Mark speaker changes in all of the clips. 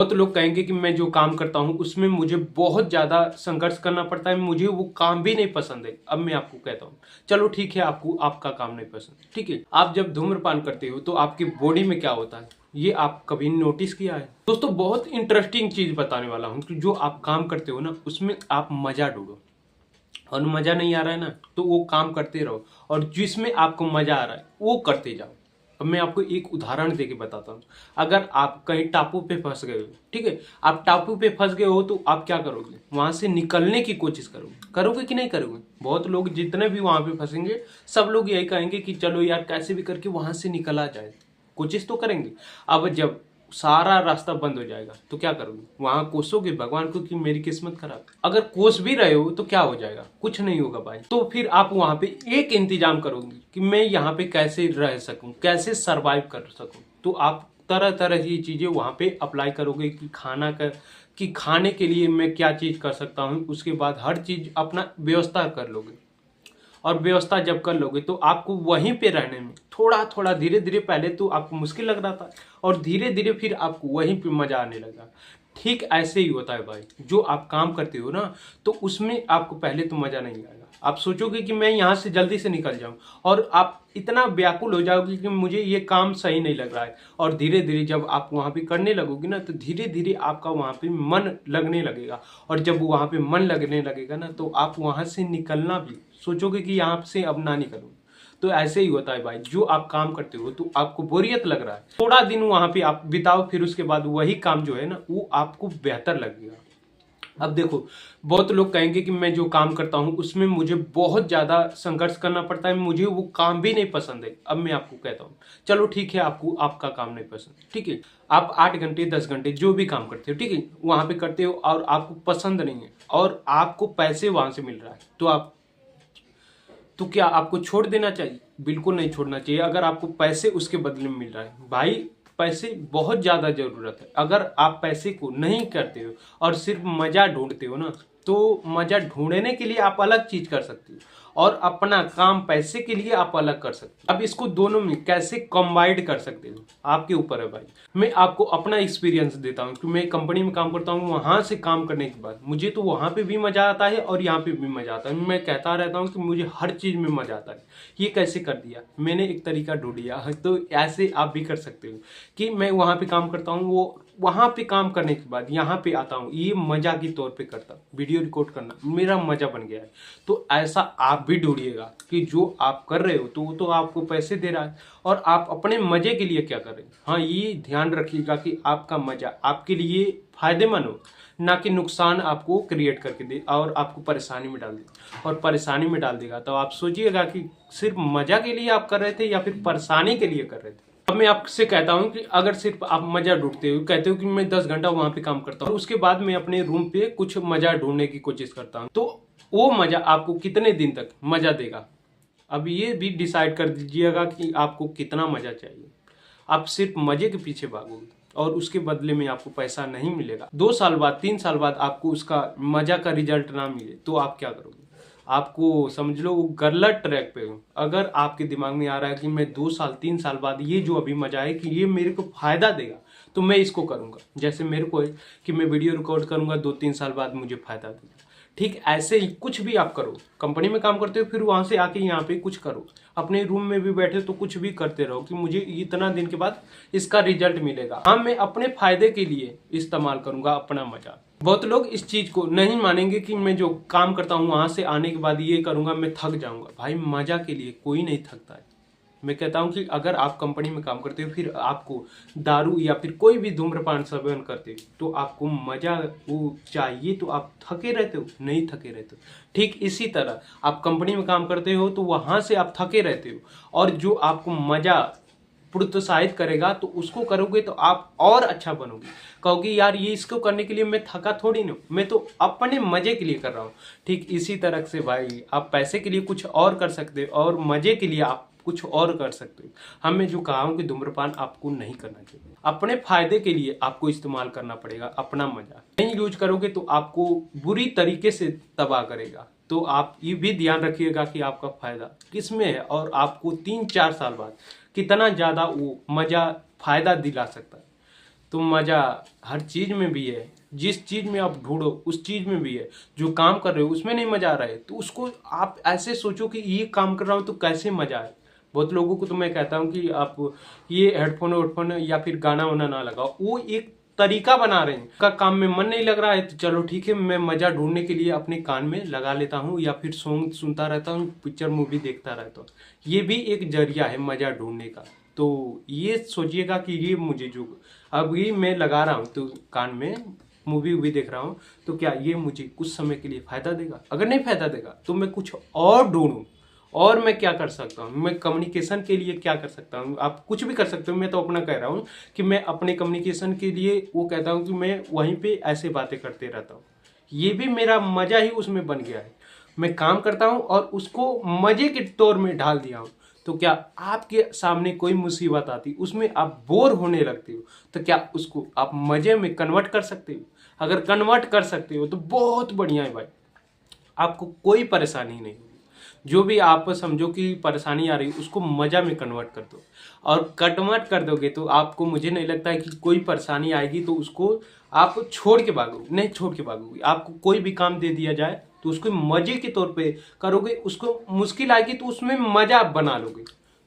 Speaker 1: बहुत लोग कहेंगे कि मैं जो काम करता हूँ उसमें मुझे बहुत ज़्यादा संघर्ष करना पड़ता है, मुझे वो काम भी नहीं पसंद है। अब मैं आपको कहता हूँ, चलो ठीक है, आपको आपका काम नहीं पसंद, ठीक है। आप जब धूम्रपान करते हो तो आपकी बॉडी में क्या होता है, ये आप कभी नोटिस किया है? दोस्तों, बहुत इंटरेस्टिंग चीज़ बताने वाला हूँ कि जो आप काम करते हो ना उसमें आप मज़ा ढूंढो। और मज़ा नहीं आ रहा है ना, तो वो काम करते रहो, और जिसमें आपको मज़ा आ रहा है वो करते जाओ। अब मैं आपको एक उदाहरण देके बताता हूँ। अगर आप कहीं टापू पे फंस गए हो, ठीक है, आप टापू पे फंस गए हो तो आप क्या करोगे? वहां से निकलने की कोशिश करोगे, करोगे कि नहीं करोगे? बहुत लोग जितने भी वहां पे फंसेंगे, सब लोग यही कहेंगे कि चलो यार कैसे भी करके वहां से निकला जाए, कोशिश तो करेंगे। अब जब सारा रास्ता बंद हो जाएगा तो क्या करोगे? वहां कोसोगे भगवान को कि मेरी किस्मत खराब? अगर कोस भी रहे हो तो क्या हो जाएगा? कुछ नहीं होगा भाई। तो फिर आप वहां पे एक इंतजाम करोगे कि मैं यहाँ पे कैसे रह सकूं, कैसे सरवाइव कर सकूं। तो आप तरह तरह की चीजें वहां पे अप्लाई करोगे कि खाने के लिए मैं क्या चीज कर सकता हूँ। उसके बाद हर चीज अपना व्यवस्था कर लोगे, और व्यवस्था जब कर लोगे तो आपको वहीं पे रहने में थोड़ा थोड़ा धीरे धीरे, पहले तो आपको मुश्किल लग रहा था और धीरे धीरे फिर आपको वहीं पे मजा आने लगा। ठीक ऐसे ही होता है भाई, जो आप काम करते हो ना तो उसमें आपको पहले तो मजा नहीं आएगा। आप सोचोगे कि मैं यहाँ से जल्दी से निकल जाऊं, और आप इतना व्याकुल हो जाओगे कि मुझे ये काम सही नहीं लग रहा है। और धीरे धीरे जब आप वहां पे करने लगोगे ना तो धीरे धीरे आपका वहां पे मन लगने लगेगा, और जब वहां पे मन लगने लगेगा ना तो आप वहां से निकलना भी सोचोगे कि यहाँ से अब ना निकलूं। तो ऐसे ही होता है भाई, जो आप काम करते हो तो आपको बोरियत लग रहा है, थोड़ा दिन वहां पे आप बिताओ, फिर उसके बाद वही काम जो है ना वो आपको बेहतर लगेगा। अब देखो, बहुत लोग कहेंगे कि मैं जो काम करता हूँ उसमें मुझे बहुत ज्यादा संघर्ष करना पड़ता है, मुझे वो काम भी नहीं पसंद है। अब मैं आपको कहता हूँ, चलो ठीक है, आपको आपका काम नहीं पसंद, ठीक है, आप 8 घंटे 10 घंटे जो भी काम करते हो, ठीक है, वहां पे करते हो और आपको पसंद नहीं है और आपको पैसे वहां से मिल रहा है, तो क्या आपको छोड़ देना चाहिए? बिल्कुल नहीं छोड़ना चाहिए। अगर आपको पैसे उसके बदले में मिल रहा है, भाई पैसे बहुत ज्यादा जरूरत है। अगर आप पैसे को नहीं करते हो और सिर्फ मजा ढूंढते हो ना, तो मजा ढूंढने के लिए आप अलग चीज कर सकते हो, और अपना काम पैसे के लिए आप अलग कर सकते हो। अब इसको दोनों में कैसे कंबाइंड कर सकते हो, आपके ऊपर है भाई। मैं आपको अपना एक्सपीरियंस देता हूँ कि मैं कंपनी में काम करता हूँ, वहां से काम करने के बाद मुझे तो वहां पे भी मजा आता है और यहाँ पे भी मजा आता है। मैं कहता रहता हूँ कि मुझे हर चीज में मजा आता है। ये कैसे कर दिया? मैंने एक तरीका ढूंढ लिया है, तो ऐसे आप भी कर सकते हो कि मैं वहां पे काम करता हूँ, वो वहां पे काम करने के बाद यहाँ पे आता हूँ, ये मजा के तौर पे करता हूँ। वीडियो रिकॉर्ड करना मेरा मजा बन गया है। तो ऐसा आप भी ढूंढिएगा कि जो आप कर रहे हो तो वो तो आपको पैसे दे रहा है, और आप अपने मजे के लिए क्या कर रहे हैं। हाँ, ये ध्यान रखिएगा कि आपका मजा आपके लिए फायदेमंद हो, ना कि नुकसान आपको क्रिएट करके दे और आपको परेशानी में डाल दे। और परेशानी में डाल देगा तो आप सोचिएगा कि सिर्फ मजा के लिए आप कर रहे थे या फिर परेशानी के लिए कर रहे थे। अब मैं आपसे कहता हूं कि अगर सिर्फ आप मजा ढूंढते हो, कहते हो कि मैं 10 घंटा वहां पे काम करता हूँ और उसके बाद मैं अपने रूम पे कुछ मजा ढूंढने की कोशिश करता हूँ, तो वो मजा आपको कितने दिन तक मजा देगा? अब ये भी डिसाइड कर दीजिएगा कि आपको कितना मजा चाहिए। आप सिर्फ मजे के पीछे भागोगे और उसके बदले में आपको पैसा नहीं मिलेगा, 2 साल बाद 3 साल बाद आपको उसका मजा का रिजल्ट ना मिले, तो आप क्या करोगे? आपको समझ लो वो गलत ट्रैक पे हो। अगर आपके दिमाग में आ रहा है कि मैं 2 साल 3 साल बाद ये जो अभी मजा है कि ये मेरे को फायदा देगा तो मैं इसको करूंगा, जैसे मेरे को है कि मैं वीडियो रिकॉर्ड करूंगा, 2-3 साल बाद मुझे फायदा देगा, ठीक ऐसे ही कुछ भी आप करो। कंपनी में काम करते हो, फिर वहां से आके यहाँ पे कुछ करो, अपने रूम में भी बैठे तो कुछ भी करते रहो कि मुझे इतना दिन के बाद इसका रिजल्ट मिलेगा। हाँ, मैं अपने फायदे के लिए इस्तेमाल करूंगा अपना मजा। बहुत लोग इस चीज को नहीं मानेंगे कि मैं जो काम करता हूँ वहां से आने के बाद ये करूंगा मैं थक जाऊंगा। भाई, मजा के लिए कोई नहीं थकता है। मैं कहता हूं कि अगर आप कंपनी में काम करते हो, फिर आपको दारू या फिर कोई भी धूम्रपान सेवन करते हो तो आपको मजा वो चाहिए, तो आप थके रहते हो, नहीं थके रहते हो। ठीक इसी तरह आप कंपनी में काम करते हो तो वहां से आप थके रहते हो, और जो आपको मजा प्रोत्साहित करेगा तो उसको करोगे तो आप और अच्छा बनोगे। कहोगे यार ये इसको करने के लिए मैं थका थोड़ी ना, मैं तो अपने मजे के लिए कर रहा हूँ। ठीक इसी तरह से भाई, आप पैसे के लिए कुछ और कर सकते हो और मजे के लिए आप कुछ और कर सकते हो। हमें जो कहा हूं कि धूम्रपान आपको नहीं करना चाहिए, अपने फायदे के लिए आपको इस्तेमाल करना पड़ेगा। अपना मजा नहीं यूज करोगे तो आपको बुरी तरीके से तबाह करेगा। तो आप ये भी ध्यान रखिएगा कि आपका फायदा किसमें है और आपको 3-4 साल बाद कितना ज्यादा वो मजा फायदा दिला सकता है। तो मज़ा हर चीज़ में भी है। जिस चीज़ में आप ढूंढो उस चीज़ में भी है। जो काम कर रहे हो उसमें नहीं मज़ा आ रहा है तो उसको आप ऐसे सोचो कि ये काम कर रहा हूँ तो कैसे मज़ा आए। बहुत लोगों को तो मैं कहता हूँ कि आप ये हेडफोन या फिर गाना वाना ना लगाओ, वो एक तरीका बना रहे हैं। का काम में मन नहीं लग रहा है तो चलो ठीक है, मैं मज़ा ढूंढने के लिए अपने कान में लगा लेता हूँ या फिर सॉन्ग सुनता रहता हूँ, पिक्चर मूवी देखता रहता हूँ। ये भी एक जरिया है मज़ा ढूंढने का। तो ये सोचिएगा कि ये मुझे जो अभी मैं लगा रहा हूँ तो कान में मूवी वूवी देख रहा हूँ, तो क्या ये मुझे कुछ समय के लिए फ़ायदा देगा? अगर नहीं फ़ायदा देगा तो मैं कुछ और ढूंढूँ। और मैं क्या कर सकता हूँ? मैं कम्युनिकेशन के लिए क्या कर सकता हूँ? आप कुछ भी कर सकते हो। मैं तो अपना कह रहा हूँ कि मैं अपने कम्युनिकेशन के लिए वो कहता हूँ कि मैं वहीं पे ऐसे बातें करते रहता हूँ। ये भी मेरा मज़ा ही उसमें बन गया है। मैं काम करता हूँ और उसको मज़े के तौर में ढाल दिया हूँ। तो क्या आपके सामने कोई मुसीबत आती उसमें आप बोर होने लगते हो तो क्या उसको आप मज़े में कन्वर्ट कर सकते हो? अगर कन्वर्ट कर सकते हो तो बहुत बढ़िया है भाई, आपको कोई परेशानी नहीं होगी। जो भी आप समझो कि परेशानी आ रही है उसको मज़ा में कन्वर्ट कर दो, और कन्वर्ट कर दोगे तो आपको, मुझे नहीं लगता है कि कोई परेशानी आएगी तो उसको आप छोड़ के भागोगे, नहीं छोड़ के भागोगे। आपको कोई भी काम दे दिया जाए तो उसको मज़े के तौर पे करोगे, उसको मुश्किल आएगी तो उसमें मज़ा बना लोगे।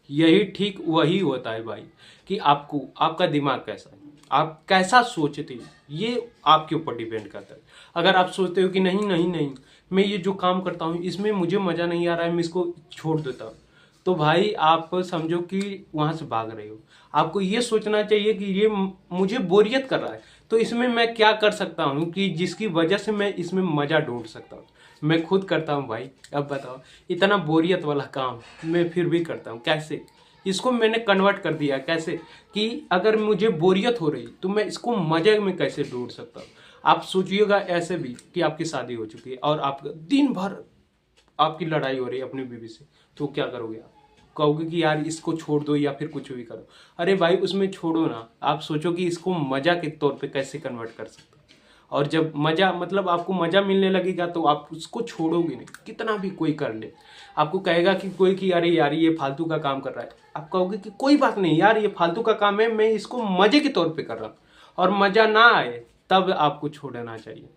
Speaker 1: यही ठीक वही होता है भाई कि आपको, आपका दिमाग कैसा है, आप कैसा सोचते हो, ये आपके ऊपर डिपेंड करता है। अगर आप सोचते हो कि नहीं नहीं नहीं, मैं ये जो काम करता हूँ इसमें मुझे मज़ा नहीं आ रहा है, मैं इसको छोड़ देता हूँ, तो भाई आप समझो कि वहाँ से भाग रहे हो। आपको ये सोचना चाहिए कि ये मुझे बोरियत कर रहा है तो इसमें मैं क्या कर सकता हूँ कि जिसकी वजह से मैं इसमें मज़ा ढूंढ सकता हूँ। मैं खुद करता हूँ भाई, अब बताओ इतना बोरियत वाला काम मैं फिर भी करता हूँ। कैसे? इसको मैंने कन्वर्ट कर दिया कैसे कि अगर मुझे बोरियत हो रही तो मैं इसको मज़े में कैसे ढूंढ सकता हूँ। आप सोचिएगा ऐसे भी कि आपकी शादी हो चुकी है और आप दिन भर आपकी लड़ाई हो रही है अपनी बीवी से, तो क्या करोगे आप? कहोगे कि यार इसको छोड़ दो या फिर कुछ भी करो। अरे भाई उसमें छोड़ो ना, आप सोचो कि इसको मज़ा के तौर पे कैसे कन्वर्ट कर सकते हो। और जब मज़ा, मतलब आपको मज़ा मिलने लगेगा तो आप उसको छोड़ोगे नहीं, कितना भी कोई कर ले। आपको कहेगा कि कोई कि अरे यार ये फालतू का काम कर रहा है, आप कहोगे कि कोई बात नहीं यार ये फालतू का काम है, मैं इसको मज़े के तौर पे कर रहा हूँ। और मज़ा ना आए तब आपको छोड़ना चाहिए।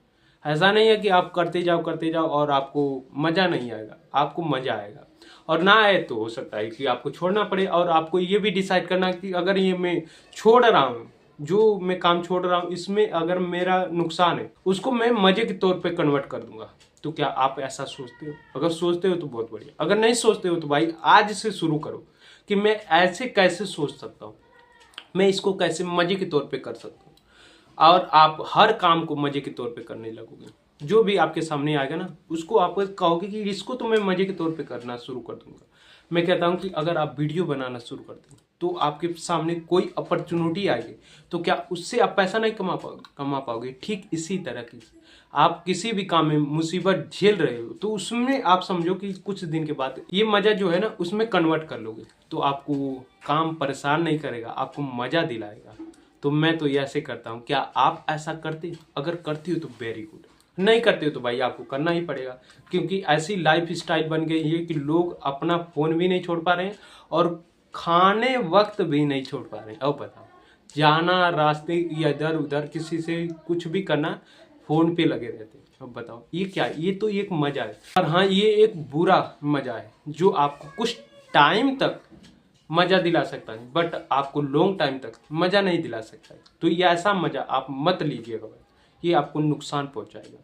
Speaker 1: ऐसा नहीं है कि आप करते जाओ और आपको मज़ा नहीं आएगा, आपको मज़ा आएगा। और ना आए तो हो सकता है कि आपको छोड़ना पड़े, और आपको ये भी डिसाइड करना कि अगर ये मैं छोड़ रहा हूँ, जो मैं काम छोड़ रहा हूँ इसमें अगर मेरा नुकसान है उसको मैं मज़े के तौर पे कन्वर्ट कर दूंगा। तो क्या आप ऐसा सोचते हो? अगर सोचते हो तो बहुत बढ़िया, अगर नहीं सोचते हो तो भाई आज से शुरू करो कि मैं ऐसे कैसे सोच सकता हूँ, मैं इसको कैसे मज़े के तौर पे कर सकता हूँ। और आप हर काम को मज़े के तौर पे करने लगोगे। जो भी आपके सामने आएगा ना उसको आप कहोगे कि इसको तो मैं मज़े के तौर पे करना शुरू कर दूंगा। मैं कहता हूँ कि अगर आप वीडियो बनाना शुरू कर दें तो आपके सामने कोई अपॉर्चुनिटी आएगी तो क्या उससे आप पैसा नहीं कमा पाओगे? ठीक इसी तरह की आप किसी भी काम में मुसीबत झेल रहे हो तो उसमें आप समझो कि कुछ दिन के बाद ये मज़ा जो है ना उसमें कन्वर्ट कर लोगे तो आपको काम परेशान नहीं करेगा, आपको मज़ा दिलाएगा। तो मैं तो ये ऐसे करता हूँ। क्या आप ऐसा करते हो? अगर करते हो तो वेरी गुड, नहीं करते हो तो भाई आपको करना ही पड़ेगा, क्योंकि ऐसी लाइफ स्टाइल बन गई है कि लोग अपना फ़ोन भी नहीं छोड़ पा रहे हैं और खाने वक्त भी नहीं छोड़ पा रहे हैं। अब बताओ, जाना रास्ते या इधर उधर किसी से कुछ भी करना फ़ोन पे लगे रहते हैं। अब बताओ ये क्या? ये तो एक मज़ा है। और हाँ, ये एक बुरा मज़ा है जो आपको कुछ टाइम तक मज़ा दिला सकता है बट आपको लॉन्ग टाइम तक मज़ा नहीं दिला सकता है। तो ये ऐसा मज़ा आप मत लीजिएगा भाई, ये आपको नुकसान पहुंचाएगा।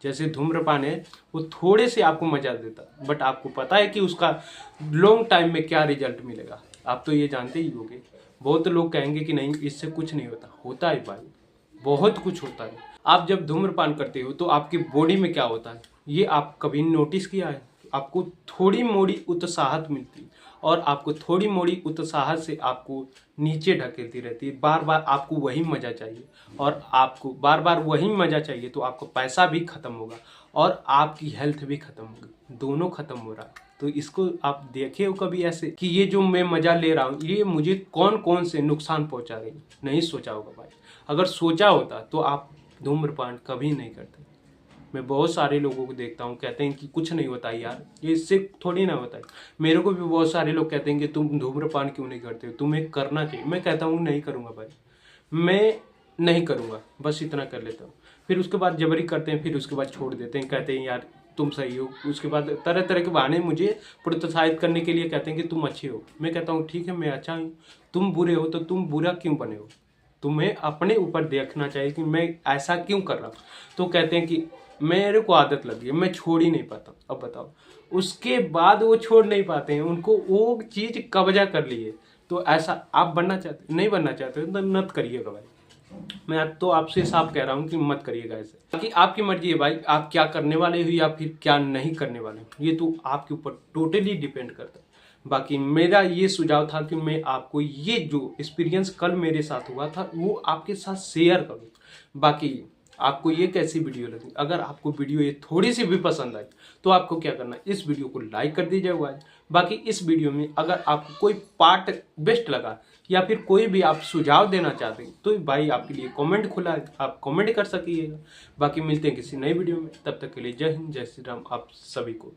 Speaker 1: जैसे धूम्रपान है, वो थोड़े से आपको मज़ा देता है बट आपको पता है कि उसका लॉन्ग टाइम में क्या रिजल्ट मिलेगा। आप तो ये जानते ही होंगे। बहुत लोग कहेंगे कि नहीं इससे कुछ नहीं होता, होता है भाई, बहुत कुछ होता है। आप जब धूम्रपान करते हो तो आपकी बॉडी में क्या होता है ये आप कभी नोटिस किया है? आपको थोड़ी मोड़ी उत्साहत मिलती है और आपको थोड़ी मोड़ी उत्साहत से आपको नीचे ढकेलती रहती है। बार बार आपको वही मज़ा चाहिए और आपको बार बार वही मज़ा चाहिए तो आपको पैसा भी खत्म होगा और आपकी हेल्थ भी खत्म होगी, दोनों खत्म हो रहा है। तो इसको आप देखे हो कभी ऐसे कि ये जो मैं मज़ा ले रहा हूँ ये मुझे कौन कौन से नुकसान पहुँचा रही है? नहीं सोचा होगा भाई। अगर सोचा होता तो आप धूम्रपान कभी नहीं करते। मैं बहुत सारे लोगों को देखता हूँ कहते हैं कि कुछ नहीं होता यार, ये इससे थोड़ी ना होता है। मेरे को भी बहुत सारे लोग कहते हैं कि तुम धूम्रपान क्यों नहीं करते हो, तुम्हें करना चाहिए। मैं कहता हूँ नहीं करूँगा भाई, मैं नहीं करूँगा, बस इतना कर लेता हूँ। फिर उसके बाद जबरी करते हैं, फिर उसके बाद छोड़ देते हैं, कहते हैं यार तुम सही हो। उसके बाद तरह तरह के बहाने मुझे प्रोत्साहित करने के लिए कहते हैं कि तुम अच्छे हो। मैं कहता हूँ ठीक है, मैं अच्छा हूँ। तुम बुरे हो तो तुम बुरा क्यों बने हो? तुम्हें अपने ऊपर देखना चाहिए कि मैं ऐसा क्यों कर रहा हूँ। तो कहते हैं कि मेरे को आदत लगी है, मैं छोड़ ही नहीं पाता। अब बताओ, उसके बाद वो छोड़ नहीं पाते हैं, उनको वो चीज़ कब्जा कर ली है। तो ऐसा आप बनना चाहते, नहीं बनना चाहते तो मत करिएगा भाई। मैं तो आपसे साफ कह रहा हूँ कि मत करिएगा ऐसे। बाकी आपकी मर्जी है भाई, आप क्या करने वाले हो या फिर क्या नहीं करने वाले हो, ये तो आपके ऊपर टोटली डिपेंड करता है। बाकी मेरा ये सुझाव था कि मैं आपको ये जो एक्सपीरियंस कल मेरे साथ हुआ था वो आपके साथ शेयर करूँ। बाकी आपको ये कैसी वीडियो लगी? अगर आपको वीडियो ये थोड़ी सी भी पसंद आई तो आपको क्या करना है, इस वीडियो को लाइक कर दीजिएगा। बाकी इस वीडियो में अगर आपको कोई पार्ट बेस्ट लगा या फिर कोई भी आप सुझाव देना चाहते हैं तो भाई आपके लिए कमेंट खुला है, आप कमेंट कर सकिएगा। बाकी मिलते हैं किसी नई वीडियो में, तब तक के लिए जय हिंद, जय श्री राम आप सभी को।